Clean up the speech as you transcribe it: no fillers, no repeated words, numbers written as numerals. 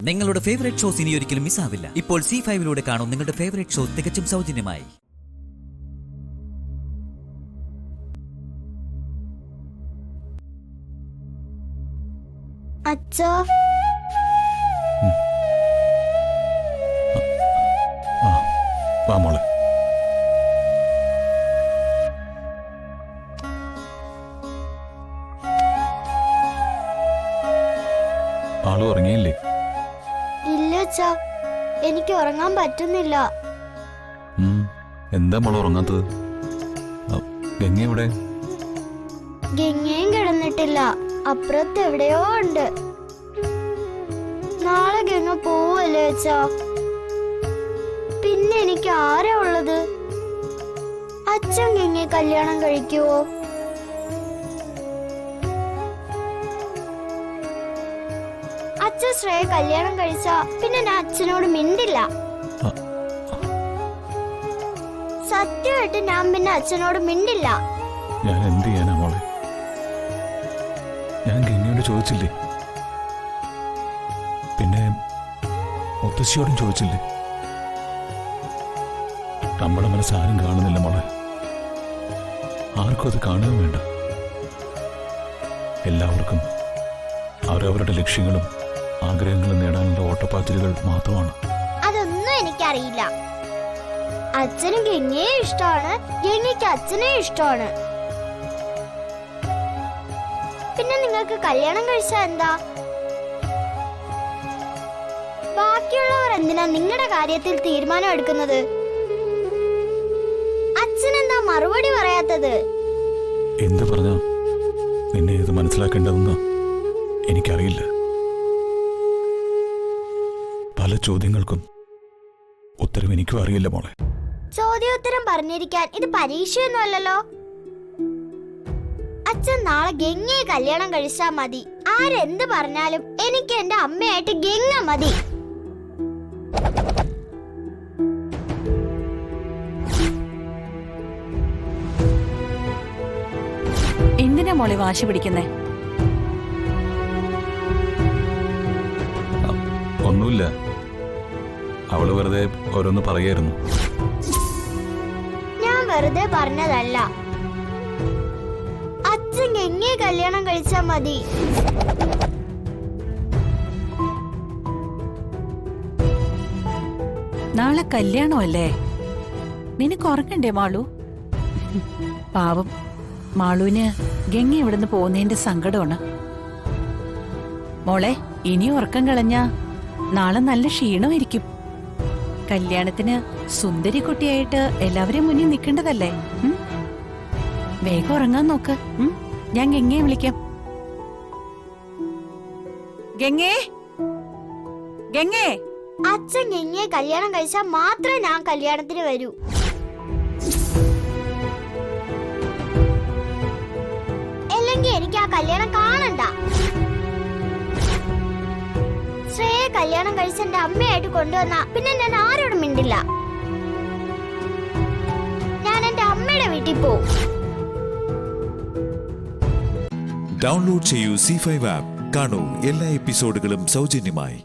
നിങ്ങളുടെ favourite shows ഇനി ഒരിക്കലും മിസ്സാവില്ല. ഇപ്പോൾ C5-ലൂടെ കാണും നിങ്ങളുടെ ഫേവറേറ്റ് ഷോ തികച്ചും സൗജന്യമായി. അച്ഛാ, വാ മോളെ. ആള് ഉറങ്ങിയില്ലേ? ഇല്ല അച്ഛാ, എനിക്ക് ഉറങ്ങാൻ പറ്റുന്നില്ല. എന്താ മോള് ഉറങ്ങാത്തത്? ഗംഗ എവിടെ? ഗംഗയും കിടന്നിട്ടില്ല, അപ്പുറത്ത് എവിടെയോ ഉണ്ട്. നാളെ ഗംഗ പോവല്ലേ അച്ഛാ? പിന്നെ എനിക്ക് ആരാ ഉള്ളത്? അച്ഛൻ ഗംഗയെ കല്യാണം കഴിക്കുവോ? അച്ഛൻ ശ്രേയ കല്യാണം കഴിച്ചാ പിന്നെ ഞാൻ അച്ഛനോട് മിണ്ടില്ല. സത്യമായിട്ട് ഞാൻ പിന്നെ അച്ഛനോട് മിണ്ടില്ല. ഞാൻ എന്ത് ചെയ്യാനാ മോളെ? ഞാൻ ഗംഗയോട് ചോദിച്ചില്ലേ, പിന്നെ മുത്തശ്ശിയോടും ചോദിച്ചില്ലേ? നമ്മുടെ മനസ്സ് ആരും കാണുന്നില്ല മോളെ. ആർക്കും അത് കാണുകയും വേണ്ട. എല്ലാവർക്കും അവരവരുടെ ലക്ഷ്യങ്ങളും ആഗ്രഹങ്ങളും നേടാനുള്ള ഓട്ടപ്പാച്ചിലുകൾ മാത്രമാണ്. അതൊന്നും എനിക്കറിയില്ല. അച്ഛന് ഗംഗയെ ഇഷ്ടമാണ്, ഗംഗയ്ക്ക് അച്ഛനെ ഇഷ്ടമാണ്. പിന്നെ നിങ്ങൾക്ക് കല്യാണം കഴിച്ചാ എന്താ? ബാക്കിയുള്ളവർ എന്തിനാ നിങ്ങളുടെ കാര്യത്തിൽ തീരുമാനം എടുക്കുന്നത്? അച്ഛനെന്താ മറുപടി പറയാത്തത്? എന്ത് പറഞ്ഞാ നിന്നെ ഇത് മനസ്സിലാക്കേണ്ടതെന്ന് എനിക്കറിയില്ല. പല ചോദ്യങ്ങൾക്കും ഉത്തരം എനിക്കും അറിയില്ല മോളെ. ചോദ്യോത്തരം പറഞ്ഞിരിക്കാൻ ഇത് പരീക്ഷയൊന്നും അല്ലല്ലോ. അച്ഛൻ നാളെ ഗംഗയെ കല്യാണം കഴിച്ചാ മതി. ആരെന്ത് പറഞ്ഞാലും എനിക്ക് എന്റെ അമ്മയായിട്ട് ഗംഗ മതി. എന്തിനാ മോളെ വാശി പിടിക്കുന്നേ? ഒന്നുമില്ല, അവള് വെറുതെ ഓരോന്ന് പറയായിരുന്നു. ഞാൻ വെറുതെ പറഞ്ഞതല്ല. അച്ഛൻ ഗംഗയെ കല്യാണം കഴിച്ചാ മതി. നാളെ കല്യാണമല്ലേ, നിനക്ക് ഉറങ്ങണ്ടേ മാളു? പാവം മാളുവിന് ഗംഗ ഇവിടുന്ന് പോകുന്നതിന്റെ സങ്കടമാണ്. മോളെ, ഇനി ഉറക്കം കളഞ്ഞാ നാളെ നല്ല ക്ഷീണമായിരിക്കും. കല്യാണത്തിന് സുന്ദരി കുട്ടിയായിട്ട് എല്ലാവരെയും മുന്നിൽ നിൽക്കേണ്ടതല്ലേ? വേഗം ഉറങ്ങാൻ നോക്ക്. ഞാൻ ഗംഗയെ വിളിക്കാം. ഗംഗേ, ഗംഗേ. അച്ഛൻ ഗംഗയെ കല്യാണം കഴിച്ചാൽ മാത്രമേ ഞാൻ കല്യാണത്തിന് വരൂ. അല്ലെങ്കിൽ എനിക്ക് ആ കല്യാണം കാണണ്ട. ശ്രേയ കല്യാണം കഴിച്ച എന്റെ അമ്മയായിട്ട് കൊണ്ടുവന്ന പിന്നെ ഞാൻ ആരോടും മിണ്ടില്ല. ഞാൻ എന്റെ അമ്മയുടെ വീട്ടിൽ പോവും. ഡൗൺലോഡ് ചെയ്യൂ C5 ആപ്പ്. കാണൂ എല്ലാ എപ്പിസോഡുകളും സൗജന്യമായി.